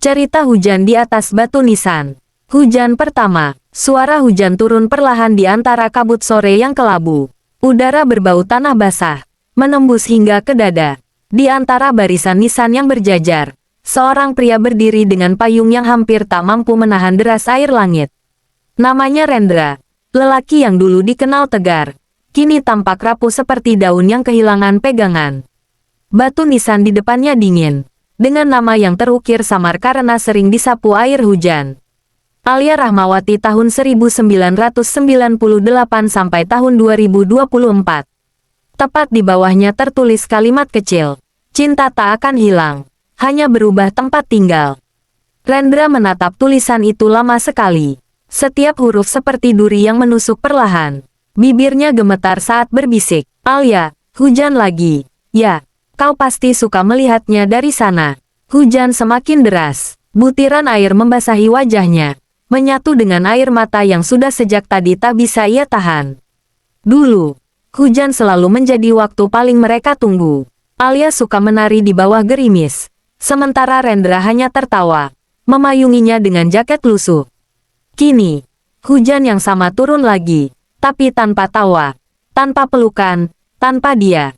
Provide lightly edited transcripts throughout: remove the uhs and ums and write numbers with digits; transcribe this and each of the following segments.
Cerita hujan di atas batu nisan. Hujan pertama. Suara hujan turun perlahan di antara kabut sore yang kelabu. Udara berbau tanah basah, menembus hingga ke dada. Di antara barisan nisan yang berjajar, seorang pria berdiri dengan payung yang hampir tak mampu menahan deras air langit. Namanya Rendra. Lelaki yang dulu dikenal tegar, kini tampak rapuh seperti daun yang kehilangan pegangan. Batu nisan di depannya dingin, dengan nama yang terukir samar karena sering disapu air hujan. Alia Rahmawati tahun 1998 sampai tahun 2024. Tepat di bawahnya tertulis kalimat kecil, cinta tak akan hilang, hanya berubah tempat tinggal. Rendra menatap tulisan itu lama sekali. Setiap huruf seperti duri yang menusuk perlahan. Bibirnya gemetar saat berbisik, Alia, hujan lagi. Ya, kau pasti suka melihatnya dari sana. Hujan semakin deras. Butiran air membasahi wajahnya, menyatu dengan air mata yang sudah sejak tadi tak bisa ia tahan. Dulu, hujan selalu menjadi waktu paling mereka tunggu. Alia suka menari di bawah gerimis, sementara Rendra hanya tertawa, memayunginya dengan jaket lusuh. Kini, hujan yang sama turun lagi, tapi tanpa tawa, tanpa pelukan, tanpa dia.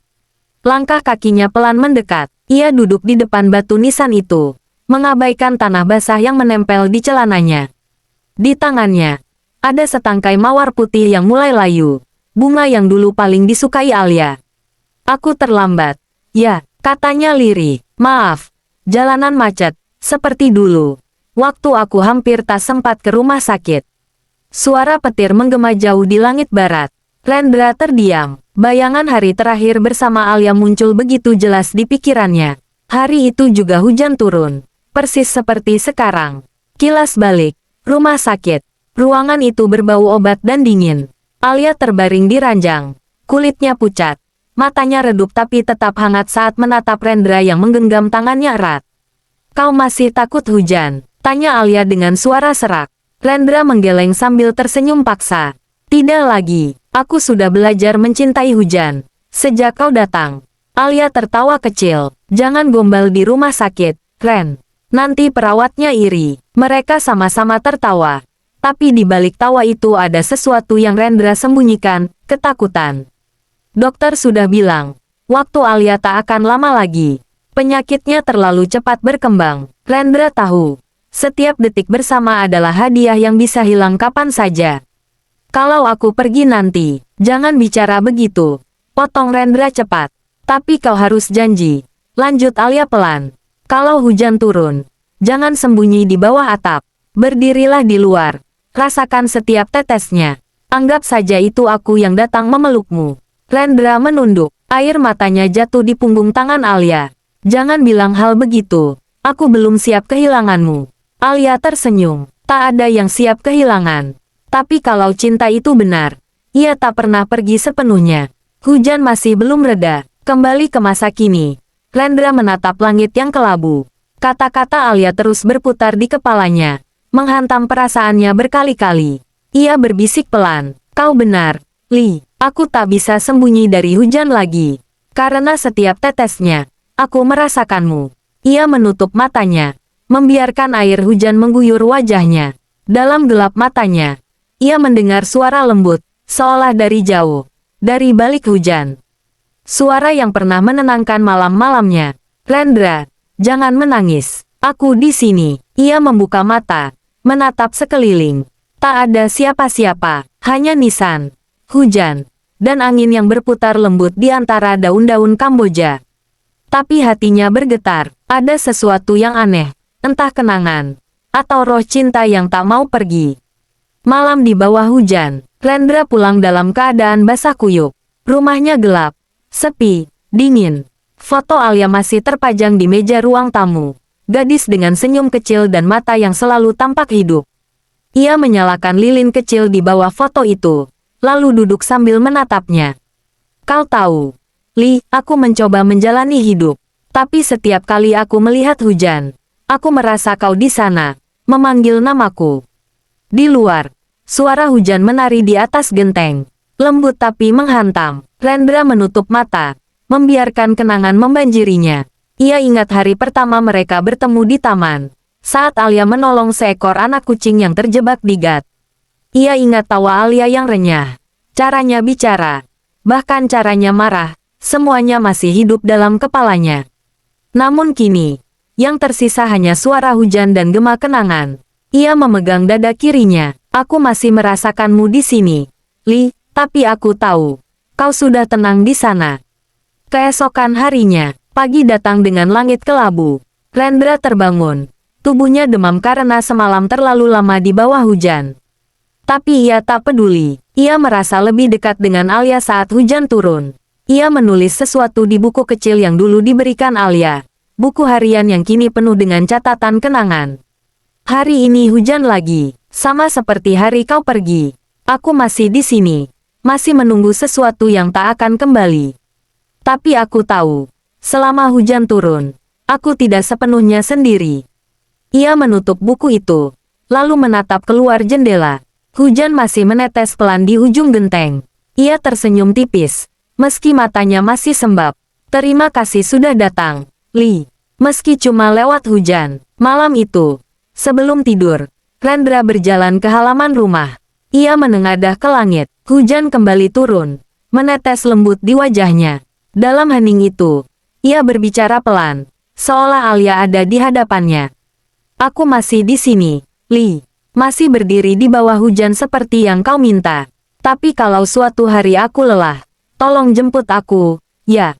Langkah kakinya pelan mendekat, ia duduk di depan batu nisan itu, mengabaikan tanah basah yang menempel di celananya. Di tangannya, ada setangkai mawar putih yang mulai layu, bunga yang dulu paling disukai Alia. Aku terlambat. Ya, katanya lirih. Maaf, jalanan macet, seperti dulu. Waktu aku hampir tak sempat ke rumah sakit. Suara petir menggema jauh di langit barat. Rendra terdiam. Bayangan hari terakhir bersama Alia muncul begitu jelas di pikirannya. Hari itu juga hujan turun, persis seperti sekarang. Kilas balik. Rumah sakit. Ruangan itu berbau obat dan dingin. Alia terbaring di ranjang. Kulitnya pucat. Matanya redup tapi tetap hangat saat menatap Rendra yang menggenggam tangannya erat. Kau masih takut hujan? Tanya Alia dengan suara serak. Rendra menggeleng sambil tersenyum paksa. Tidak lagi. Aku sudah belajar mencintai hujan. Sejak kau datang. Alia tertawa kecil. Jangan gombal di rumah sakit, Ren. Nanti perawatnya iri. Mereka sama-sama tertawa. Tapi di balik tawa itu ada sesuatu yang Rendra sembunyikan, ketakutan. Dokter sudah bilang, waktu Alia tak akan lama lagi. Penyakitnya terlalu cepat berkembang. Rendra tahu, setiap detik bersama adalah hadiah yang bisa hilang kapan saja. Kalau aku pergi nanti, jangan bicara begitu. Potong Rendra cepat. Tapi kau harus janji. Lanjut Alia pelan. Kalau hujan turun, jangan sembunyi di bawah atap. Berdirilah di luar. Rasakan setiap tetesnya. Anggap saja itu aku yang datang memelukmu. Rendra menunduk. Air matanya jatuh di punggung tangan Alia. Jangan bilang hal begitu. Aku belum siap kehilanganmu. Alia tersenyum. Tak ada yang siap kehilangan. Tapi kalau cinta itu benar, ia tak pernah pergi sepenuhnya. Hujan masih belum reda. Kembali ke masa kini. Rendra menatap langit yang kelabu. Kata-kata Alia terus berputar di kepalanya, menghantam perasaannya berkali-kali. Ia berbisik pelan, kau benar, Li, aku tak bisa sembunyi dari hujan lagi. Karena setiap tetesnya, aku merasakanmu. Ia menutup matanya, membiarkan air hujan mengguyur wajahnya. Dalam gelap matanya, ia mendengar suara lembut, seolah dari jauh, dari balik hujan. Suara yang pernah menenangkan malam-malamnya. Rendra, jangan menangis. Aku di sini. Ia membuka mata, menatap sekeliling. Tak ada siapa-siapa, hanya nisan, hujan, dan angin yang berputar lembut di antara daun-daun Kamboja. Tapi hatinya bergetar. Ada sesuatu yang aneh, entah kenangan, atau roh cinta yang tak mau pergi. Malam di bawah hujan, Rendra pulang dalam keadaan basah kuyup. Rumahnya gelap. Sepi, dingin. Foto Alia masih terpajang di meja ruang tamu. Gadis dengan senyum kecil dan mata yang selalu tampak hidup. Ia menyalakan lilin kecil di bawah foto itu, lalu duduk sambil menatapnya. Kau tahu, Li, aku mencoba menjalani hidup. Tapi setiap kali aku melihat hujan, aku merasa kau di sana, memanggil namaku. Di luar, suara hujan menari di atas genteng. Lembut tapi menghantam. Rendra menutup mata, membiarkan kenangan membanjirinya. Ia ingat hari pertama mereka bertemu di taman. saat Alia menolong seekor anak kucing yang terjebak di gat. Ia ingat tawa Alia yang renyah, caranya bicara, bahkan caranya marah, semuanya masih hidup dalam kepalanya. Namun kini, yang tersisa hanya suara hujan dan gema kenangan. Ia memegang dada kirinya. Aku masih merasakanmu di sini, Li, tapi aku tahu, kau sudah tenang di sana. Keesokan harinya, pagi datang dengan langit kelabu. Rendra terbangun. Tubuhnya demam karena semalam terlalu lama di bawah hujan. Tapi ia tak peduli. Ia merasa lebih dekat dengan Alia saat hujan turun. Ia menulis sesuatu di buku kecil yang dulu diberikan Alia. Buku harian yang kini penuh dengan catatan kenangan. Hari ini hujan lagi. Sama seperti hari kau pergi. Aku masih di sini. Masih menunggu sesuatu yang tak akan kembali. Tapi aku tahu. Selama hujan turun, aku tidak sepenuhnya sendiri. Ia menutup buku itu. Lalu menatap keluar jendela. Hujan masih menetes pelan di ujung genteng. Ia tersenyum tipis. Meski matanya masih sembab. Terima kasih sudah datang, Li. Meski cuma lewat hujan. Malam itu, sebelum tidur, Rendra berjalan ke halaman rumah. Ia menengadah ke langit. Hujan kembali turun, menetes lembut di wajahnya. Dalam hening itu, ia berbicara pelan, seolah Alia ada di hadapannya. Aku masih di sini, Li. Masih berdiri di bawah hujan seperti yang kau minta. Tapi kalau suatu hari aku lelah, tolong jemput aku, ya.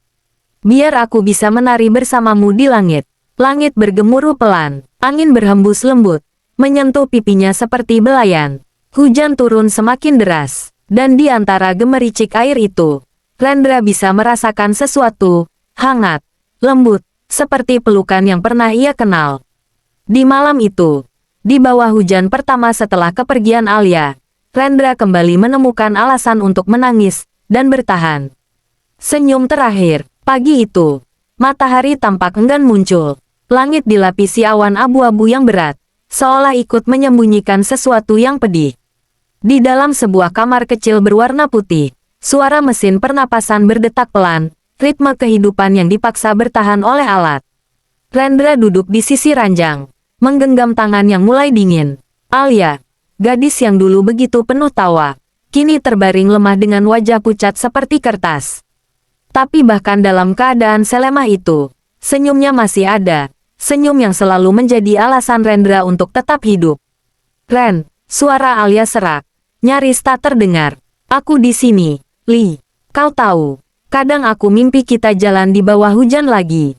Biar aku bisa menari bersamamu di langit. Langit bergemuruh pelan, angin berhembus lembut, menyentuh pipinya seperti belayan. Hujan turun semakin deras, dan di antara gemericik air itu, Rendra bisa merasakan sesuatu, hangat, lembut, seperti pelukan yang pernah ia kenal. Di malam itu, di bawah hujan pertama setelah kepergian Alia, Rendra kembali menemukan alasan untuk menangis, dan bertahan. Senyum terakhir, pagi itu, matahari tampak enggan muncul. Langit dilapisi awan abu-abu yang berat, seolah ikut menyembunyikan sesuatu yang pedih. Di dalam sebuah kamar kecil berwarna putih, suara mesin pernapasan berdetak pelan, ritme kehidupan yang dipaksa bertahan oleh alat. Rendra duduk di sisi ranjang, menggenggam tangan yang mulai dingin. Alia, gadis yang dulu begitu penuh tawa, kini terbaring lemah dengan wajah pucat seperti kertas. Tapi bahkan dalam keadaan selemah itu, senyumnya masih ada. Senyum yang selalu menjadi alasan Rendra untuk tetap hidup. Ren, suara Alia serak. Nyaris tak terdengar. Aku di sini, Li. Kau tahu, kadang aku mimpi kita jalan di bawah hujan lagi.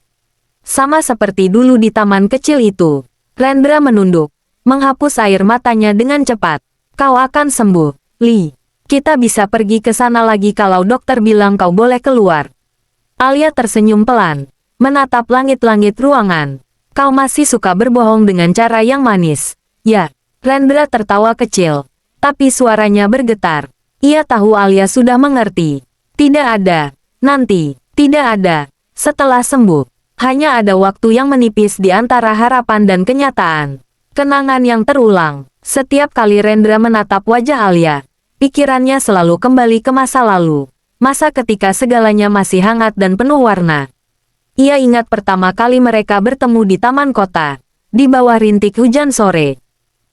Sama seperti dulu di taman kecil itu. Rendra menunduk, menghapus air matanya dengan cepat. Kau akan sembuh, Li. Kita bisa pergi ke sana lagi kalau dokter bilang kau boleh keluar. Alia tersenyum pelan, menatap langit-langit ruangan. Kau masih suka berbohong dengan cara yang manis. Ya, Rendra tertawa kecil. Tapi suaranya bergetar. Ia tahu Alia sudah mengerti. Tidak ada. Nanti. Tidak ada. Setelah sembuh. Hanya ada waktu yang menipis di antara harapan dan kenyataan. Kenangan yang terulang. Setiap kali Rendra menatap wajah Alia, pikirannya selalu kembali ke masa lalu. Masa ketika segalanya masih hangat dan penuh warna. Ia ingat pertama kali mereka bertemu di taman kota, di bawah rintik hujan sore.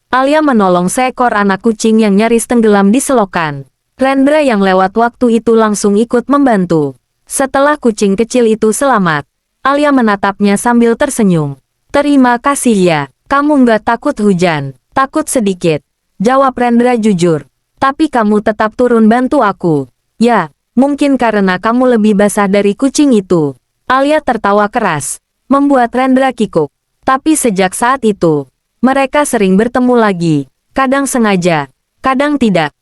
Alia menolong seekor anak kucing yang nyaris tenggelam di selokan. Rendra yang lewat waktu itu langsung ikut membantu. Setelah kucing kecil itu selamat, Alia menatapnya sambil tersenyum. Terima kasih ya, kamu nggak takut hujan. Takut sedikit, jawab Rendra jujur. Tapi kamu tetap turun bantu aku. Ya, mungkin karena kamu lebih basah dari kucing itu. Alia tertawa keras, membuat Rendra kikuk. Tapi sejak saat itu, mereka sering bertemu lagi, kadang sengaja, kadang tidak.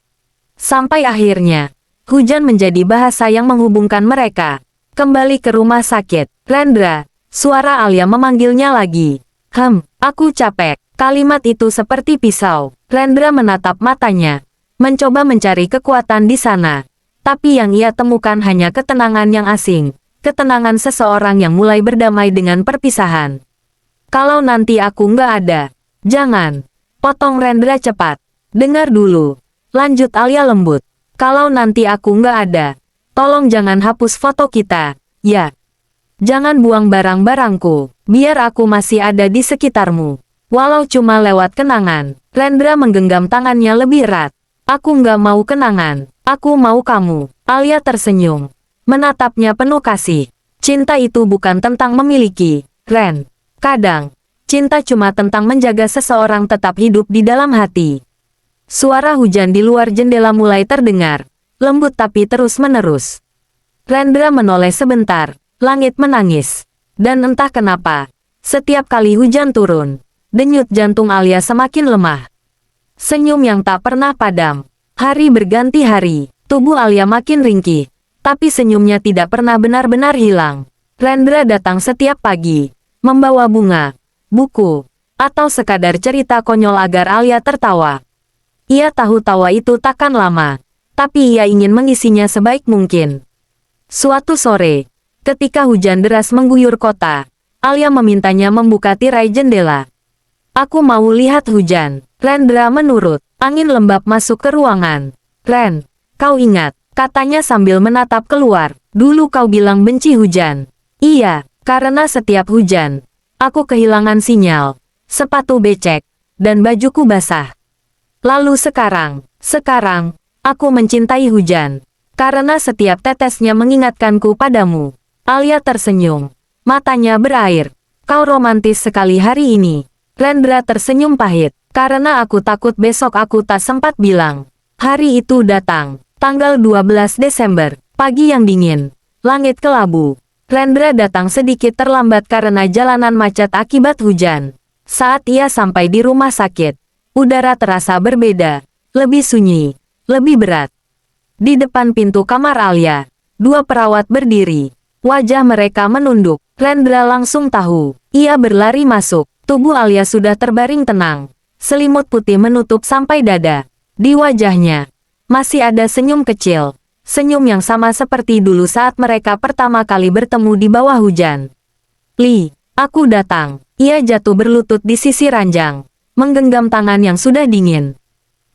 Sampai akhirnya, hujan menjadi bahasa yang menghubungkan mereka. Kembali ke rumah sakit, Rendra, suara Alia memanggilnya lagi. Aku capek. Kalimat itu seperti pisau. Rendra menatap matanya, mencoba mencari kekuatan di sana. Tapi yang ia temukan hanya ketenangan yang asing. Ketenangan seseorang yang mulai berdamai dengan perpisahan. Kalau nanti aku nggak ada. Jangan. Potong Rendra cepat. Dengar dulu. Lanjut Alia lembut. Kalau nanti aku nggak ada. Tolong jangan hapus foto kita. Ya. Jangan buang barang-barangku. Biar aku masih ada di sekitarmu. Walau cuma lewat kenangan, Rendra menggenggam tangannya lebih erat. Aku nggak mau kenangan, aku mau kamu. Alia tersenyum, menatapnya penuh kasih. Cinta itu bukan tentang memiliki, Ren. Kadang, cinta cuma tentang menjaga seseorang tetap hidup di dalam hati. Suara hujan di luar jendela mulai terdengar, lembut tapi terus-menerus. Rendra menoleh sebentar, langit menangis. Dan entah kenapa, setiap kali hujan turun, denyut jantung Alia semakin lemah. Senyum yang tak pernah padam. Hari berganti hari, tubuh Alia makin ringkih, tapi senyumnya tidak pernah benar-benar hilang. Rendra datang setiap pagi, membawa bunga, buku, atau sekadar cerita konyol agar Alia tertawa. Ia tahu tawa itu takkan lama, tapi ia ingin mengisinya sebaik mungkin. Suatu sore, ketika hujan deras mengguyur kota, Alia memintanya membuka tirai jendela. Aku mau lihat hujan. Rendra menurut. Angin lembab masuk ke ruangan. Ren, kau ingat, katanya sambil menatap keluar. Dulu kau bilang benci hujan. Iya, karena setiap hujan, aku kehilangan sinyal, sepatu becek, dan bajuku basah. Lalu sekarang, aku mencintai hujan. Karena setiap tetesnya mengingatkanku padamu. Alia tersenyum. Matanya berair. Kau romantis sekali hari ini. Rendra tersenyum pahit. Karena aku takut besok aku tak sempat bilang. Hari itu datang. Tanggal 12 Desember. Pagi yang dingin. Langit kelabu. Rendra datang sedikit terlambat karena jalanan macet akibat hujan. Saat ia sampai di rumah sakit, udara terasa berbeda. Lebih sunyi. Lebih berat. Di depan pintu kamar Alia, dua perawat berdiri. Wajah mereka menunduk. Rendra langsung tahu. Ia berlari masuk. Tubuh Alia sudah terbaring tenang. Selimut putih menutup sampai dada. Di wajahnya, masih ada senyum kecil. Senyum yang sama seperti dulu saat mereka pertama kali bertemu di bawah hujan. Li, aku datang. Ia jatuh berlutut di sisi ranjang, menggenggam tangan yang sudah dingin.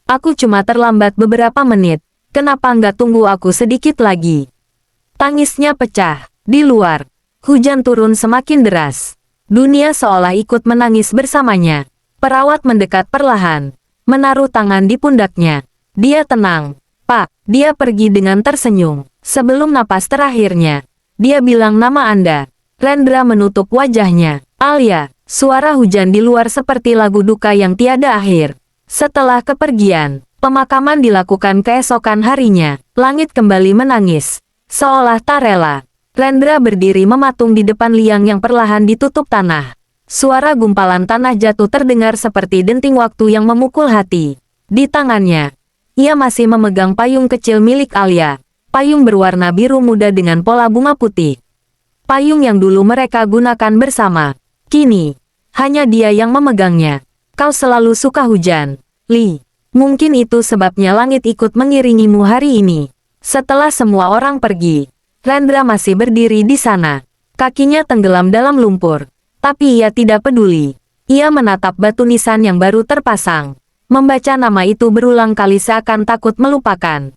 Aku cuma terlambat beberapa menit. Kenapa nggak tunggu aku sedikit lagi? Tangisnya pecah. Di luar, hujan turun semakin deras. Dunia seolah ikut menangis bersamanya. Perawat mendekat perlahan, menaruh tangan di pundaknya. Dia tenang. Pak, dia pergi dengan tersenyum. Sebelum napas terakhirnya, dia bilang nama Anda. Rendra menutup wajahnya. Alia, suara hujan di luar seperti lagu duka yang tiada akhir. Setelah kepergian, pemakaman dilakukan keesokan harinya. Langit kembali menangis, seolah tak rela. Rendra berdiri mematung di depan liang yang perlahan ditutup tanah. Suara gumpalan tanah jatuh terdengar seperti denting waktu yang memukul hati. Di tangannya, ia masih memegang payung kecil milik Alia. Payung berwarna biru muda dengan pola bunga putih. Payung yang dulu mereka gunakan bersama. Kini, hanya dia yang memegangnya. Kau selalu suka hujan, Li. Mungkin itu sebabnya langit ikut mengiringimu hari ini. Setelah semua orang pergi, Rendra masih berdiri di sana. Kakinya tenggelam dalam lumpur. Tapi ia tidak peduli. Ia menatap batu nisan yang baru terpasang. Membaca nama itu berulang kali seakan takut melupakan.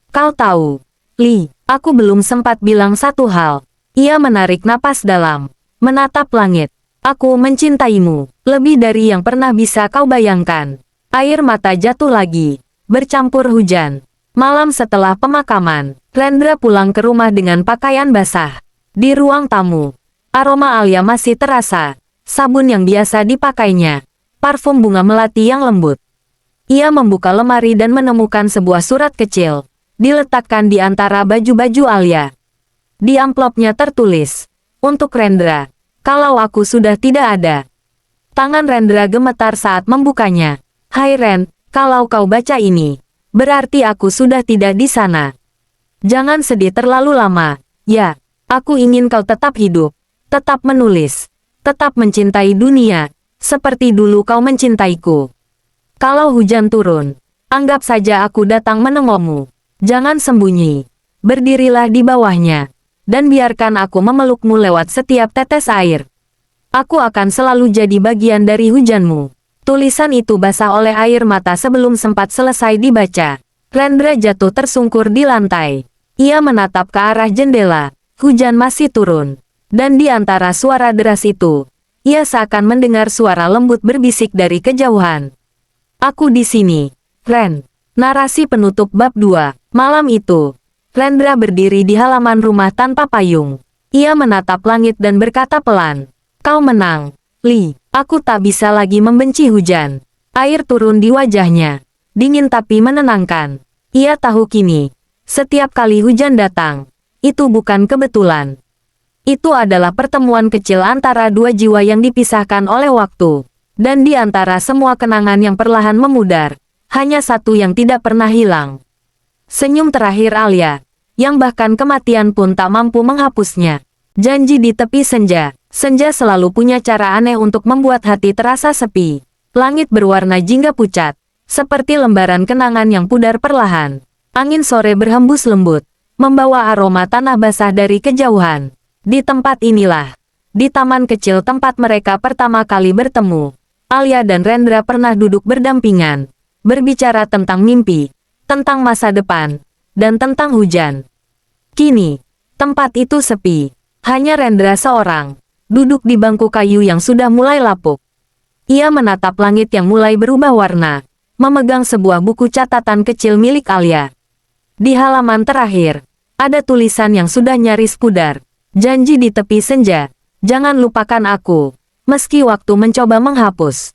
Kau tahu, Li, aku belum sempat bilang satu hal. Ia menarik napas dalam. Menatap langit. Aku mencintaimu. Lebih dari yang pernah bisa kau bayangkan. Air mata jatuh lagi. Bercampur hujan. Malam setelah pemakaman, Rendra pulang ke rumah dengan pakaian basah. Di ruang tamu, aroma Alia masih terasa. Sabun yang biasa dipakainya. Parfum bunga melati yang lembut. Ia membuka lemari dan menemukan sebuah surat kecil. Diletakkan di antara baju-baju Alia. Di amplopnya tertulis, untuk Rendra, kalau aku sudah tidak ada. Tangan Rendra gemetar saat membukanya. Hai Ren, kalau kau baca ini, berarti aku sudah tidak di sana. Jangan sedih terlalu lama. Ya, aku ingin kau tetap hidup, tetap menulis, tetap mencintai dunia, seperti dulu kau mencintaiku. Kalau hujan turun, anggap saja aku datang menengokmu. Jangan sembunyi. Berdirilah di bawahnya, dan biarkan aku memelukmu lewat setiap tetes air. Aku akan selalu jadi bagian dari hujanmu. Tulisan itu basah oleh air mata sebelum sempat selesai dibaca. Rendra jatuh tersungkur di lantai. Ia menatap ke arah jendela. Hujan masih turun. Dan di antara suara deras itu, ia seakan mendengar suara lembut berbisik dari kejauhan. Aku di sini, Ren. Narasi penutup bab 2. Malam itu, Rendra berdiri di halaman rumah tanpa payung. Ia menatap langit dan berkata pelan, "Kau menang, Li. Aku tak bisa lagi membenci hujan." Air turun di wajahnya, dingin tapi menenangkan. Ia tahu kini, setiap kali hujan datang, itu bukan kebetulan. Itu adalah pertemuan kecil antara dua jiwa yang dipisahkan oleh waktu. Dan di antara semua kenangan yang perlahan memudar, hanya satu yang tidak pernah hilang. Senyum terakhir Alia, yang bahkan kematian pun tak mampu menghapusnya. Janji di tepi senja. Senja selalu punya cara aneh untuk membuat hati terasa sepi. Langit berwarna jingga pucat, seperti lembaran kenangan yang pudar perlahan. Angin sore berhembus lembut, membawa aroma tanah basah dari kejauhan. Di tempat inilah, di taman kecil tempat mereka pertama kali bertemu, Alia dan Rendra pernah duduk berdampingan, berbicara tentang mimpi, tentang masa depan, dan tentang hujan. Kini, tempat itu sepi. Hanya Rendra seorang, duduk di bangku kayu yang sudah mulai lapuk. Ia menatap langit yang mulai berubah warna, memegang sebuah buku catatan kecil milik Alia. Di halaman terakhir, ada tulisan yang sudah nyaris pudar. Janji di tepi senja, jangan lupakan aku, meski waktu mencoba menghapus.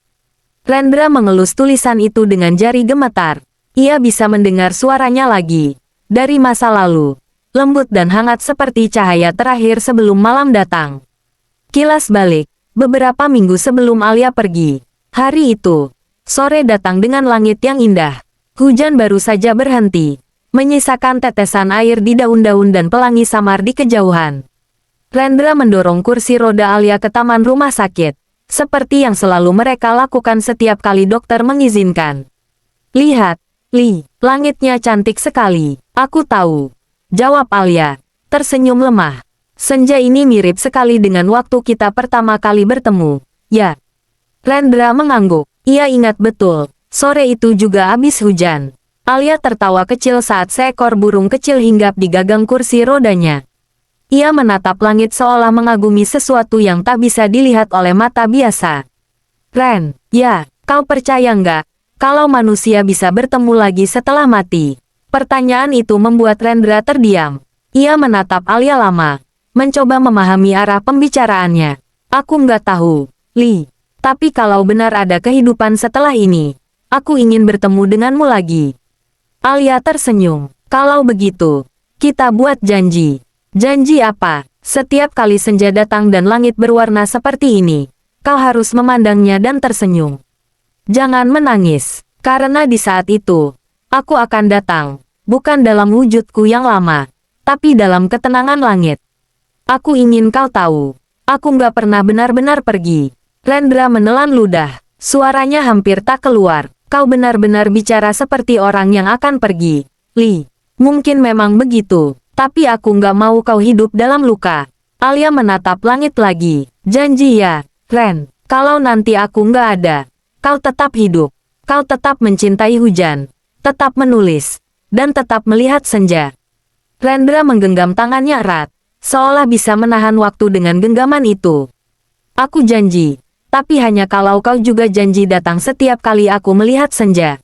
Rendra mengelus tulisan itu dengan jari gemetar. Ia bisa mendengar suaranya lagi, dari masa lalu, lembut dan hangat seperti cahaya terakhir sebelum malam datang. Kilas balik, beberapa minggu sebelum Alia pergi. Hari itu, sore datang dengan langit yang indah. Hujan baru saja berhenti, menyisakan tetesan air di daun-daun dan pelangi samar di kejauhan. Rendra mendorong kursi roda Alia ke taman rumah sakit, seperti yang selalu mereka lakukan setiap kali dokter mengizinkan. "Lihat, Li, langitnya cantik sekali." "Aku tahu," jawab Alia, tersenyum lemah. "Senja ini mirip sekali dengan waktu kita pertama kali bertemu." "Ya." Rendra mengangguk. Ia ingat betul, sore itu juga habis hujan. Alia tertawa kecil saat seekor burung kecil hinggap di gagang kursi rodanya. Ia menatap langit seolah mengagumi sesuatu yang tak bisa dilihat oleh mata biasa. "Ren, ya, kau percaya nggak, kalau manusia bisa bertemu lagi setelah mati?" Pertanyaan itu membuat Rendra terdiam. Ia menatap Alia lama, mencoba memahami arah pembicaraannya. "Aku nggak tahu, Li. Tapi kalau benar ada kehidupan setelah ini, aku ingin bertemu denganmu lagi." Alia tersenyum. "Kalau begitu, kita buat janji." "Janji apa?" "Setiap kali senja datang dan langit berwarna seperti ini, kau harus memandangnya dan tersenyum. Jangan menangis, karena di saat itu, aku akan datang, bukan dalam wujudku yang lama, tapi dalam ketenangan langit. Aku ingin kau tahu, aku nggak pernah benar-benar pergi." Rendra menelan ludah, suaranya hampir tak keluar. "Kau benar-benar bicara seperti orang yang akan pergi, Li. Mungkin memang begitu. Tapi aku nggak mau kau hidup dalam luka." Alia menatap langit lagi. "Janji ya, Ren. Kalau nanti aku nggak ada, kau tetap hidup. Kau tetap mencintai hujan, tetap menulis, dan tetap melihat senja." Rendra menggenggam tangannya erat, seolah bisa menahan waktu dengan genggaman itu. "Aku janji, tapi hanya kalau kau juga janji datang setiap kali aku melihat senja."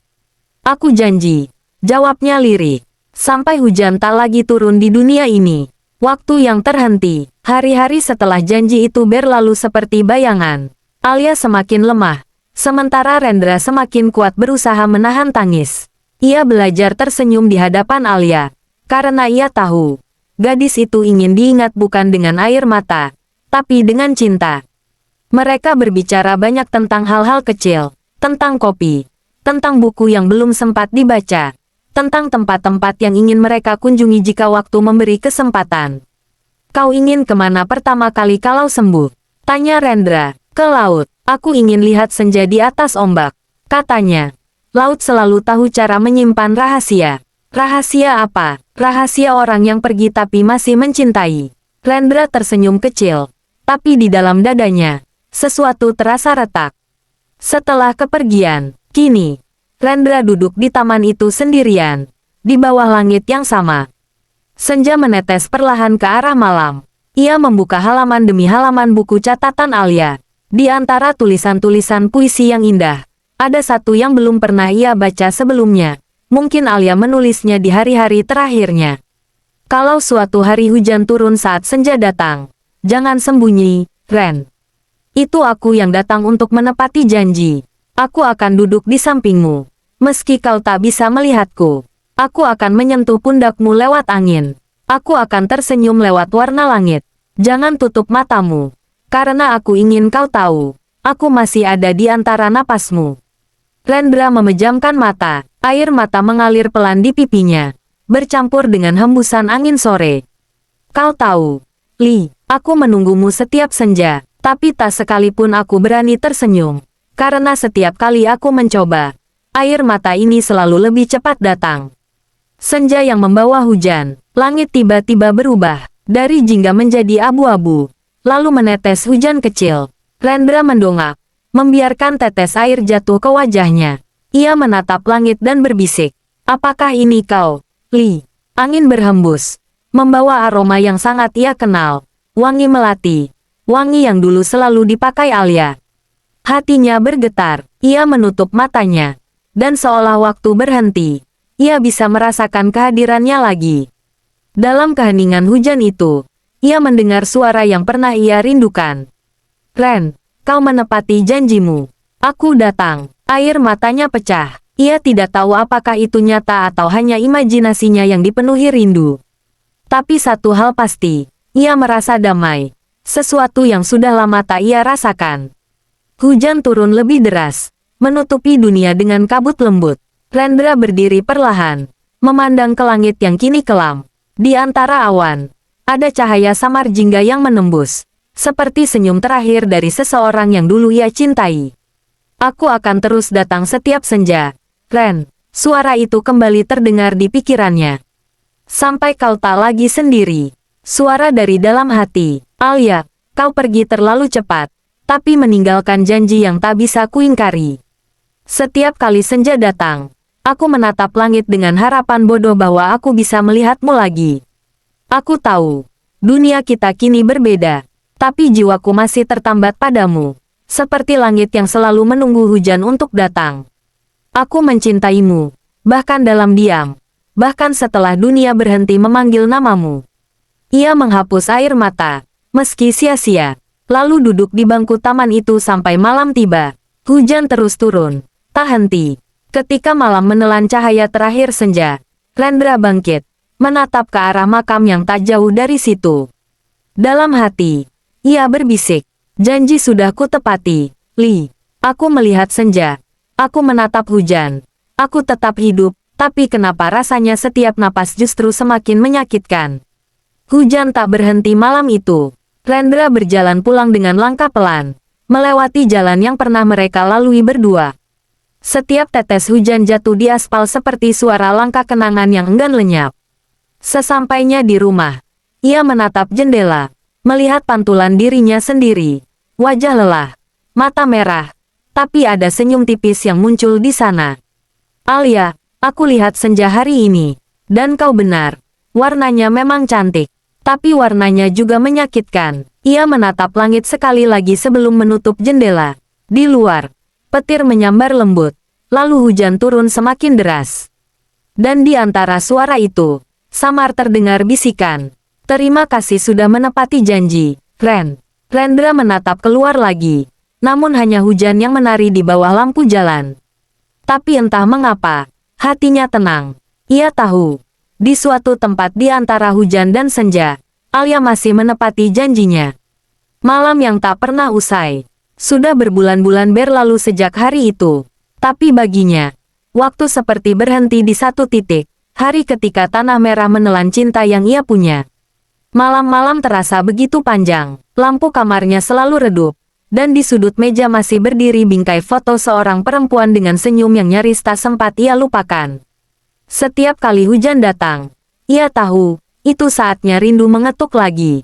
"Aku janji," jawabnya lirik. "Sampai hujan tak lagi turun di dunia ini." Waktu yang terhenti. Hari-hari setelah janji itu berlalu seperti bayangan. Alia semakin lemah, sementara Rendra semakin kuat berusaha menahan tangis. Ia belajar tersenyum di hadapan Alia, karena ia tahu, gadis itu ingin diingat bukan dengan air mata, tapi dengan cinta. Mereka berbicara banyak tentang hal-hal kecil, tentang kopi, tentang buku yang belum sempat dibaca, tentang tempat-tempat yang ingin mereka kunjungi jika waktu memberi kesempatan. "Kau ingin kemana pertama kali kalau sembuh?" tanya Rendra. "Ke laut. Aku ingin lihat senja di atas ombak," katanya. Laut selalu tahu cara menyimpan rahasia. "Rahasia apa?" "Rahasia orang yang pergi tapi masih mencintai." Rendra tersenyum kecil, tapi di dalam dadanya, sesuatu terasa retak. Setelah kepergian, kini, Rendra duduk di taman itu sendirian, di bawah langit yang sama. Senja menetes perlahan ke arah malam. Ia membuka halaman demi halaman buku catatan Alia. Di antara tulisan-tulisan puisi yang indah, ada satu yang belum pernah ia baca sebelumnya. Mungkin Alia menulisnya di hari-hari terakhirnya. Kalau suatu hari hujan turun saat senja datang, jangan sembunyi, Ren. Itu aku yang datang untuk menepati janji. Aku akan duduk di sampingmu. Meski kau tak bisa melihatku, aku akan menyentuh pundakmu lewat angin. Aku akan tersenyum lewat warna langit. Jangan tutup matamu, karena aku ingin kau tahu, aku masih ada di antara napasmu. Rendra memejamkan mata, air mata mengalir pelan di pipinya, bercampur dengan hembusan angin sore. Kau tahu, Li, aku menunggumu setiap senja, tapi tak sekalipun aku berani tersenyum. Karena setiap kali aku mencoba, air mata ini selalu lebih cepat datang. Senja yang membawa hujan, langit tiba-tiba berubah, dari jingga menjadi abu-abu, lalu menetes hujan kecil. Rendra mendongak, membiarkan tetes air jatuh ke wajahnya. Ia menatap langit dan berbisik, apakah ini kau, Li? Angin berhembus, membawa aroma yang sangat ia kenal, wangi melati, wangi yang dulu selalu dipakai Alia. Hatinya bergetar, ia menutup matanya, dan seolah waktu berhenti, ia bisa merasakan kehadirannya lagi. Dalam keheningan hujan itu, ia mendengar suara yang pernah ia rindukan. Ren, kau menepati janjimu. Aku datang. Air matanya pecah. Ia tidak tahu apakah itu nyata atau hanya imajinasinya yang dipenuhi rindu. Tapi satu hal pasti, ia merasa damai. Sesuatu yang sudah lama tak ia rasakan. Hujan turun lebih deras, menutupi dunia dengan kabut lembut. Rendra berdiri perlahan, memandang ke langit yang kini kelam. Di antara awan, ada cahaya samar jingga yang menembus, seperti senyum terakhir dari seseorang yang dulu ia cintai. Aku akan terus datang setiap senja, Ren. Suara itu kembali terdengar di pikirannya. Sampai kau tak lagi sendiri. Suara dari dalam hati. Alia, kau pergi terlalu cepat, tapi meninggalkan janji yang tak bisa kuingkari. Setiap kali senja datang, aku menatap langit dengan harapan bodoh bahwa aku bisa melihatmu lagi. Aku tahu, dunia kita kini berbeda, tapi jiwaku masih tertambat padamu, seperti langit yang selalu menunggu hujan untuk datang. Aku mencintaimu, bahkan dalam diam, bahkan setelah dunia berhenti memanggil namamu. Ia menghapus air mata, meski sia-sia. Lalu duduk di bangku taman itu sampai malam tiba. Hujan terus turun, tak henti. Ketika malam menelan cahaya terakhir senja, Rendra bangkit, menatap ke arah makam yang tak jauh dari situ. Dalam hati, ia berbisik, janji sudah kutepati, Li. Aku melihat senja, aku menatap hujan, aku tetap hidup, tapi kenapa rasanya setiap napas justru semakin menyakitkan? Hujan tak berhenti malam itu. Rendra berjalan pulang dengan langkah pelan, melewati jalan yang pernah mereka lalui berdua. Setiap tetes hujan jatuh di aspal seperti suara langkah kenangan yang enggan lenyap. Sesampainya di rumah, ia menatap jendela, melihat pantulan dirinya sendiri. Wajah lelah, mata merah, tapi ada senyum tipis yang muncul di sana. Alia, aku lihat senja hari ini, dan kau benar, warnanya memang cantik. Tapi warnanya juga menyakitkan. Ia menatap langit sekali lagi sebelum menutup jendela. Di luar, petir menyambar lembut. Lalu hujan turun semakin deras. Dan di antara suara itu, samar terdengar bisikan. Terima kasih sudah menepati janji, Ren. Rendra menatap keluar lagi. Namun hanya hujan yang menari di bawah lampu jalan. Tapi entah mengapa, hatinya tenang. Ia tahu, di suatu tempat di antara hujan dan senja, Alia masih menepati janjinya. Malam yang tak pernah usai. Sudah berbulan-bulan berlalu sejak hari itu. Tapi baginya, waktu seperti berhenti di satu titik. Hari ketika tanah merah menelan cinta yang ia punya. Malam-malam terasa begitu panjang. Lampu kamarnya selalu redup. Dan di sudut meja masih berdiri bingkai foto seorang perempuan dengan senyum yang nyaris tak sempat ia lupakan. Setiap kali hujan datang, ia tahu, itu saatnya rindu mengetuk lagi.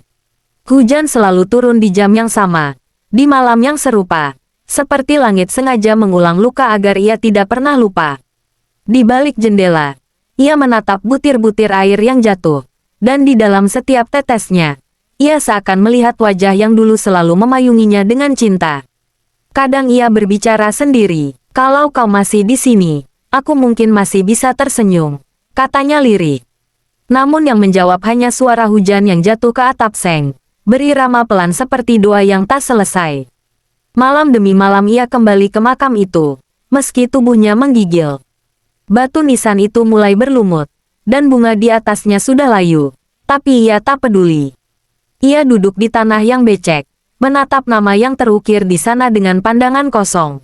Hujan selalu turun di jam yang sama, di malam yang serupa, seperti langit sengaja mengulang luka agar ia tidak pernah lupa. Di balik jendela, ia menatap butir-butir air yang jatuh, dan di dalam setiap tetesnya, ia seakan melihat wajah yang dulu selalu memayunginya dengan cinta. Kadang ia berbicara sendiri. Kalau kau masih di sini, aku mungkin masih bisa tersenyum, katanya lirih. Namun yang menjawab hanya suara hujan yang jatuh ke atap seng, berirama pelan seperti doa yang tak selesai. Malam demi malam ia kembali ke makam itu, meski tubuhnya menggigil. Batu nisan itu mulai berlumut, dan bunga di atasnya sudah layu, tapi ia tak peduli. Ia duduk di tanah yang becek, menatap nama yang terukir di sana dengan pandangan kosong.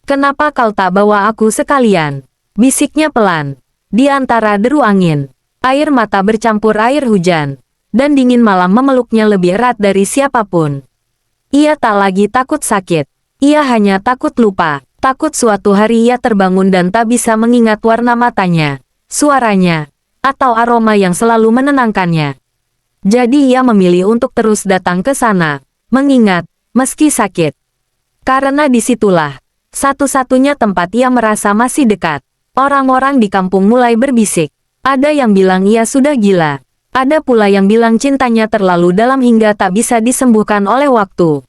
Kenapa kau tak bawa aku sekalian? Bisiknya pelan. Di antara deru angin, air mata bercampur air hujan, dan dingin malam memeluknya lebih erat dari siapapun. Ia tak lagi takut sakit. Ia hanya takut lupa. Takut suatu hari ia terbangun dan tak bisa mengingat warna matanya, suaranya, atau aroma yang selalu menenangkannya. Jadi ia memilih untuk terus datang ke sana, mengingat, meski sakit. Karena disitulah satu-satunya tempat ia merasa masih dekat. Orang-orang di kampung mulai berbisik. Ada yang bilang ia sudah gila. Ada pula yang bilang cintanya terlalu dalam hingga tak bisa disembuhkan oleh waktu.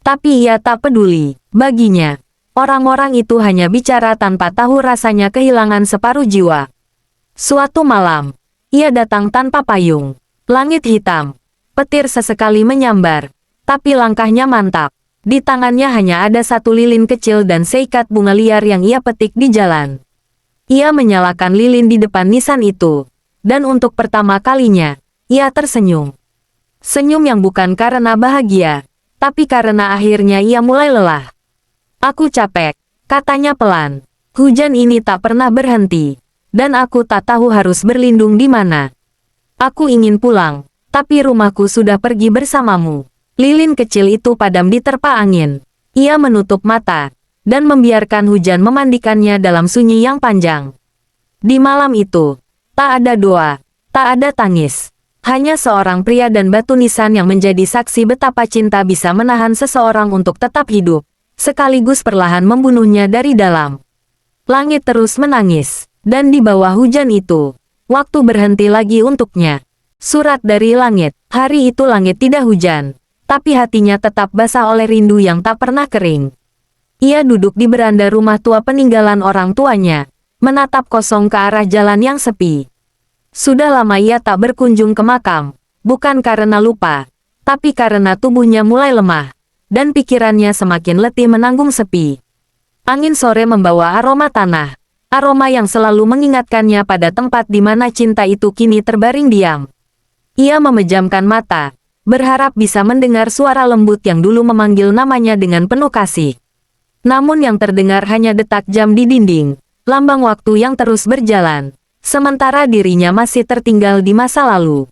Tapi ia tak peduli. Baginya, orang-orang itu hanya bicara tanpa tahu rasanya kehilangan separuh jiwa. Suatu malam, ia datang tanpa payung. Langit hitam. Petir sesekali menyambar. Tapi langkahnya mantap. Di tangannya hanya ada satu lilin kecil dan seikat bunga liar yang ia petik di jalan. Ia menyalakan lilin di depan nisan itu. Dan untuk pertama kalinya, ia tersenyum. Senyum yang bukan karena bahagia, tapi karena akhirnya ia mulai lelah. Aku capek, katanya pelan. Hujan ini tak pernah berhenti. Dan aku tak tahu harus berlindung di mana. Aku ingin pulang, tapi rumahku sudah pergi bersamamu. Lilin kecil itu padam diterpa angin. Ia menutup mata, dan membiarkan hujan memandikannya dalam sunyi yang panjang. Di malam itu, tak ada doa, tak ada tangis. Hanya seorang pria dan batu nisan yang menjadi saksi betapa cinta bisa menahan seseorang untuk tetap hidup, sekaligus perlahan membunuhnya dari dalam. Langit terus menangis, dan di bawah hujan itu, waktu berhenti lagi untuknya. Surat dari langit, hari itu langit tidak hujan. Tapi hatinya tetap basah oleh rindu yang tak pernah kering. Ia duduk di beranda rumah tua peninggalan orang tuanya, menatap kosong ke arah jalan yang sepi. Sudah lama ia tak berkunjung ke makam, bukan karena lupa, tapi karena tubuhnya mulai lemah, dan pikirannya semakin letih menanggung sepi. Angin sore membawa aroma tanah, aroma yang selalu mengingatkannya pada tempat di mana cinta itu kini terbaring diam. Ia memejamkan mata, berharap bisa mendengar suara lembut yang dulu memanggil namanya dengan penuh kasih. Namun yang terdengar hanya detak jam di dinding, lambang waktu yang terus berjalan, sementara dirinya masih tertinggal di masa lalu.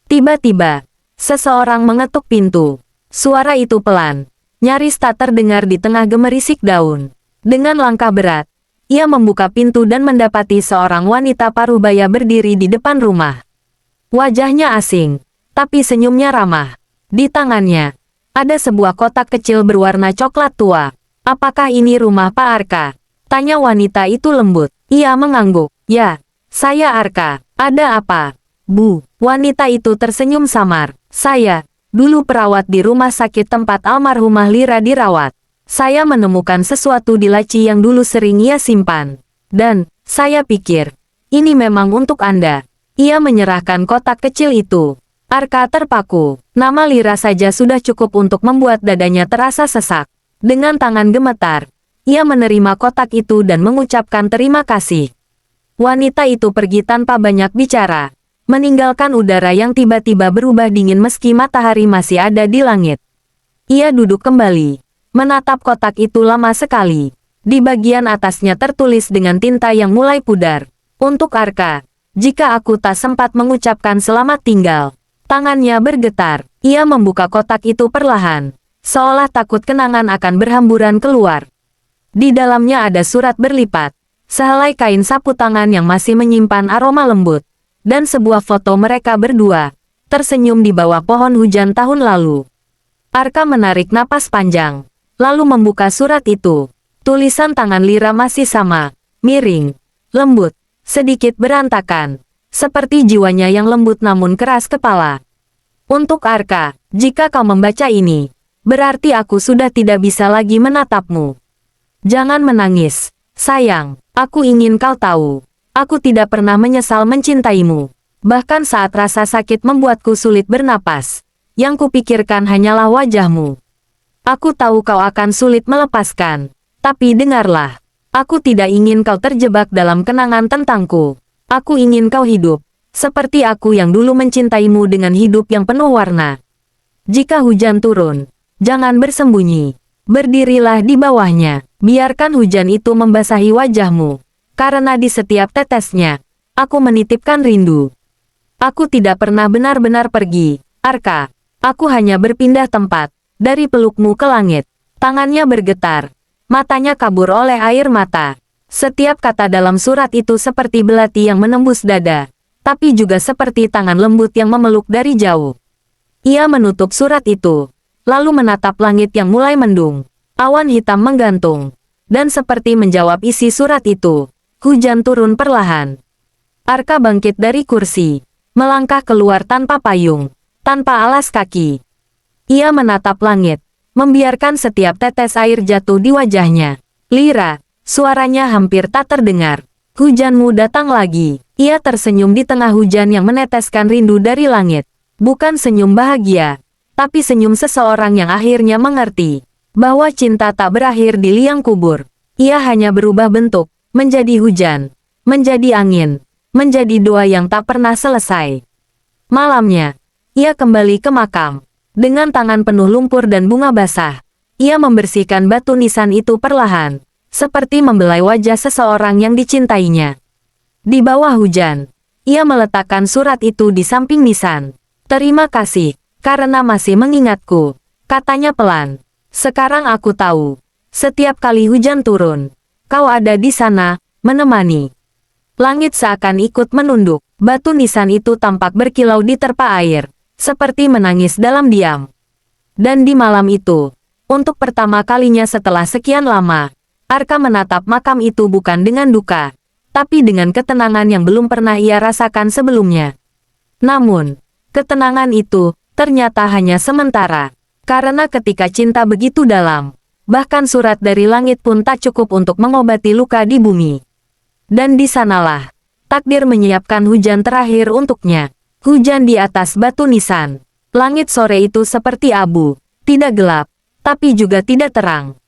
Tiba-tiba, seseorang mengetuk pintu. Suara itu pelan, nyaris tak terdengar di tengah gemerisik daun. Dengan langkah berat, ia membuka pintu dan mendapati seorang wanita parubaya berdiri di depan rumah. Wajahnya asing, tapi senyumnya ramah. Di tangannya, ada sebuah kotak kecil berwarna coklat tua. Apakah ini rumah Pak Arka? Tanya wanita itu lembut. Ia mengangguk. Ya, saya Arka. Ada apa? Bu, wanita itu tersenyum samar. Saya, dulu perawat di rumah sakit tempat almarhumah Lira dirawat. Saya menemukan sesuatu di laci yang dulu sering ia simpan. Dan, saya pikir, ini memang untuk Anda. Ia menyerahkan kotak kecil itu. Arka terpaku. Nama Lira saja sudah cukup untuk membuat dadanya terasa sesak. Dengan tangan gemetar, ia menerima kotak itu dan mengucapkan terima kasih. Wanita itu pergi tanpa banyak bicara, meninggalkan udara yang tiba-tiba berubah dingin meski matahari masih ada di langit. Ia duduk kembali, menatap kotak itu lama sekali. Di bagian atasnya tertulis dengan tinta yang mulai pudar. Untuk Arka, jika aku tak sempat mengucapkan selamat tinggal. Tangannya bergetar. Ia membuka kotak itu perlahan, seolah takut kenangan akan berhamburan keluar. Di dalamnya ada surat berlipat, sehelai kain sapu tangan yang masih menyimpan aroma lembut, dan sebuah foto mereka berdua, tersenyum di bawah pohon hujan tahun lalu. Arka menarik napas panjang, lalu membuka surat itu. Tulisan tangan Lira masih sama, miring, lembut, sedikit berantakan. Seperti jiwanya yang lembut namun keras kepala. Untuk Arka, jika kau membaca ini, berarti aku sudah tidak bisa lagi menatapmu. Jangan menangis, sayang. Aku ingin kau tahu. Aku tidak pernah menyesal mencintaimu. Bahkan saat rasa sakit membuatku sulit bernapas, yang kupikirkan hanyalah wajahmu. Aku tahu kau akan sulit melepaskan. Tapi dengarlah. Aku tidak ingin kau terjebak dalam kenangan tentangku. Aku ingin kau hidup, seperti aku yang dulu mencintaimu dengan hidup yang penuh warna. Jika hujan turun, jangan bersembunyi. Berdirilah di bawahnya. Biarkan hujan itu membasahi wajahmu. Karena di setiap tetesnya, aku menitipkan rindu. Aku tidak pernah benar-benar pergi, Arka. Aku hanya berpindah tempat, dari pelukmu ke langit. Tangannya bergetar. Matanya kabur oleh air mata. Setiap kata dalam surat itu seperti belati yang menembus dada, tapi juga seperti tangan lembut yang memeluk dari jauh. Ia menutup surat itu, lalu menatap langit yang mulai mendung. Awan hitam menggantung, dan seperti menjawab isi surat itu, hujan turun perlahan. Arka bangkit dari kursi, melangkah keluar tanpa payung, tanpa alas kaki. Ia menatap langit, membiarkan setiap tetes air jatuh di wajahnya. Lira, suaranya hampir tak terdengar. Hujanmu datang lagi. Ia tersenyum di tengah hujan yang meneteskan rindu dari langit. Bukan senyum bahagia, tapi senyum seseorang yang akhirnya mengerti bahwa cinta tak berakhir di liang kubur. Ia hanya berubah bentuk, menjadi hujan, menjadi angin, menjadi doa yang tak pernah selesai. Malamnya, ia kembali ke makam. Dengan tangan penuh lumpur dan bunga basah, ia membersihkan batu nisan itu perlahan, seperti membelai wajah seseorang yang dicintainya. Di bawah hujan, ia meletakkan surat itu di samping nisan. "Terima kasih, karena masih mengingatku," katanya pelan. "Sekarang aku tahu, setiap kali hujan turun, kau ada di sana, menemani." Langit seakan ikut menunduk. Batu nisan itu tampak berkilau di terpa air, seperti menangis dalam diam. Dan di malam itu, untuk pertama kalinya setelah sekian lama, Arka menatap makam itu bukan dengan duka, tapi dengan ketenangan yang belum pernah ia rasakan sebelumnya. Namun, ketenangan itu ternyata hanya sementara, karena ketika cinta begitu dalam, bahkan surat dari langit pun tak cukup untuk mengobati luka di bumi. Dan di sanalah, takdir menyiapkan hujan terakhir untuknya. Hujan di atas batu nisan. Langit sore itu seperti abu, tidak gelap, tapi juga tidak terang.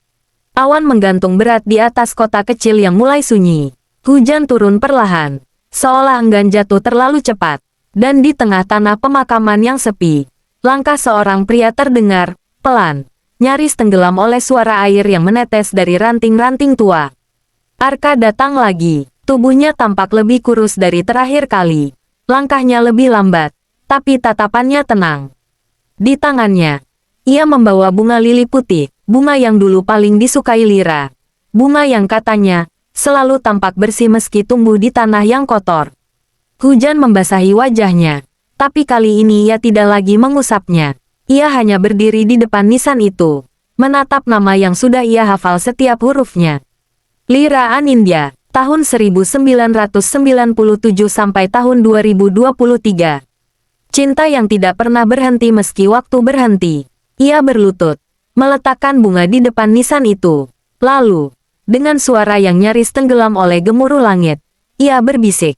Awan menggantung berat di atas kota kecil yang mulai sunyi. Hujan turun perlahan, seolah enggan jatuh terlalu cepat. Dan di tengah tanah pemakaman yang sepi, langkah seorang pria terdengar, pelan, nyaris tenggelam oleh suara air yang menetes dari ranting-ranting tua. Arka datang lagi, tubuhnya tampak lebih kurus dari terakhir kali. Langkahnya lebih lambat, tapi tatapannya tenang. Di tangannya, ia membawa bunga lili putih, bunga yang dulu paling disukai Lira. Bunga yang katanya selalu tampak bersih meski tumbuh di tanah yang kotor. Hujan membasahi wajahnya, tapi kali ini ia tidak lagi mengusapnya. Ia hanya berdiri di depan nisan itu, menatap nama yang sudah ia hafal setiap hurufnya. Lira Anindya, tahun 1997 sampai tahun 2023. Cinta yang tidak pernah berhenti meski waktu berhenti. Ia berlutut, meletakkan bunga di depan nisan itu. Lalu, dengan suara yang nyaris tenggelam oleh gemuruh langit, ia berbisik.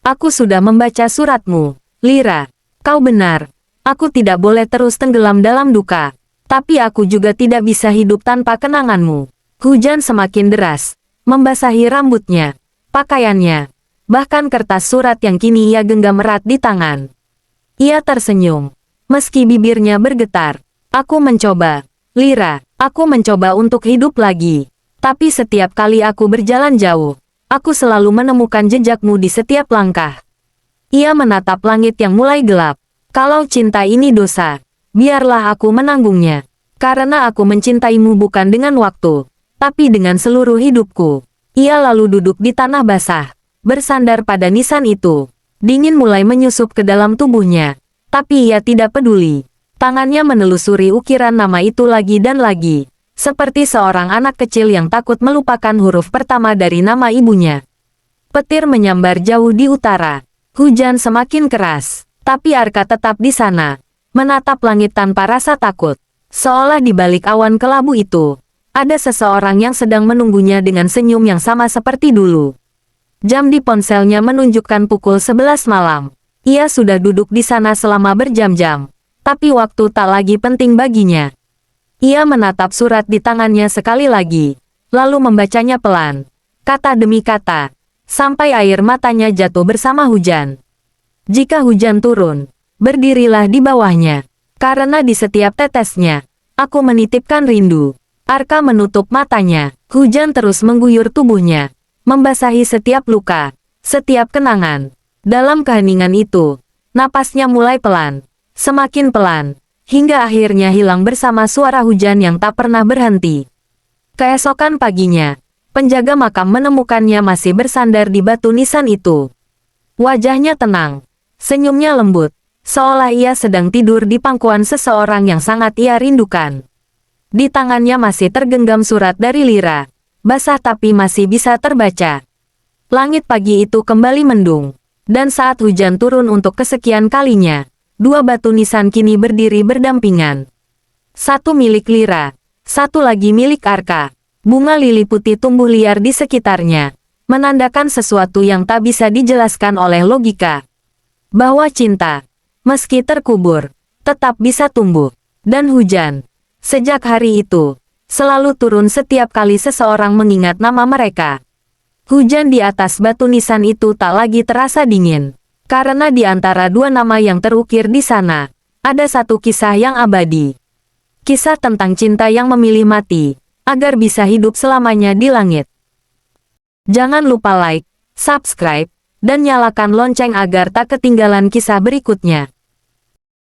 "Aku sudah membaca suratmu, Lira. Kau benar. Aku tidak boleh terus tenggelam dalam duka. Tapi aku juga tidak bisa hidup tanpa kenanganmu." Hujan semakin deras, membasahi rambutnya, pakaiannya, bahkan kertas surat yang kini ia genggam erat di tangan. Ia tersenyum, meski bibirnya bergetar. "Aku mencoba, Lira, aku mencoba untuk hidup lagi. Tapi setiap kali aku berjalan jauh, aku selalu menemukan jejakmu di setiap langkah." Ia menatap langit yang mulai gelap. "Kalau cinta ini dosa, biarlah aku menanggungnya. Karena aku mencintaimu bukan dengan waktu, tapi dengan seluruh hidupku." Ia lalu duduk di tanah basah, bersandar pada nisan itu. Dingin mulai menyusup ke dalam tubuhnya, tapi ia tidak peduli. Tangannya menelusuri ukiran nama itu lagi dan lagi, seperti seorang anak kecil yang takut melupakan huruf pertama dari nama ibunya. Petir menyambar jauh di utara. Hujan semakin keras, tapi Arka tetap di sana, menatap langit tanpa rasa takut. Seolah di balik awan kelabu itu, ada seseorang yang sedang menunggunya dengan senyum yang sama seperti dulu. Jam di ponselnya menunjukkan pukul 11 malam. Ia sudah duduk di sana selama berjam-jam, tapi waktu tak lagi penting baginya. Ia menatap surat di tangannya sekali lagi, lalu membacanya pelan, kata demi kata, sampai air matanya jatuh bersama hujan. Jika hujan turun, berdirilah di bawahnya. Karena di setiap tetesnya, aku menitipkan rindu. Arka menutup matanya. Hujan terus mengguyur tubuhnya, membasahi setiap luka, setiap kenangan. Dalam keheningan itu, napasnya mulai pelan, semakin pelan, hingga akhirnya hilang bersama suara hujan yang tak pernah berhenti. Keesokan paginya, penjaga makam menemukannya masih bersandar di batu nisan itu. Wajahnya tenang, senyumnya lembut, seolah ia sedang tidur di pangkuan seseorang yang sangat ia rindukan. Di tangannya masih tergenggam surat dari Lira, basah tapi masih bisa terbaca. Langit pagi itu kembali mendung, dan saat hujan turun untuk kesekian kalinya, dua batu nisan kini berdiri berdampingan. Satu milik Lira, satu lagi milik Arka. Bunga lili putih tumbuh liar di sekitarnya, menandakan sesuatu yang tak bisa dijelaskan oleh logika. Bahwa cinta, meski terkubur, tetap bisa tumbuh. Dan hujan, sejak hari itu, selalu turun setiap kali seseorang mengingat nama mereka. Hujan di atas batu nisan itu tak lagi terasa dingin, karena di antara dua nama yang terukir di sana, ada satu kisah yang abadi. Kisah tentang cinta yang memilih mati, agar bisa hidup selamanya di langit. Jangan lupa like, subscribe, dan nyalakan lonceng agar tak ketinggalan kisah berikutnya.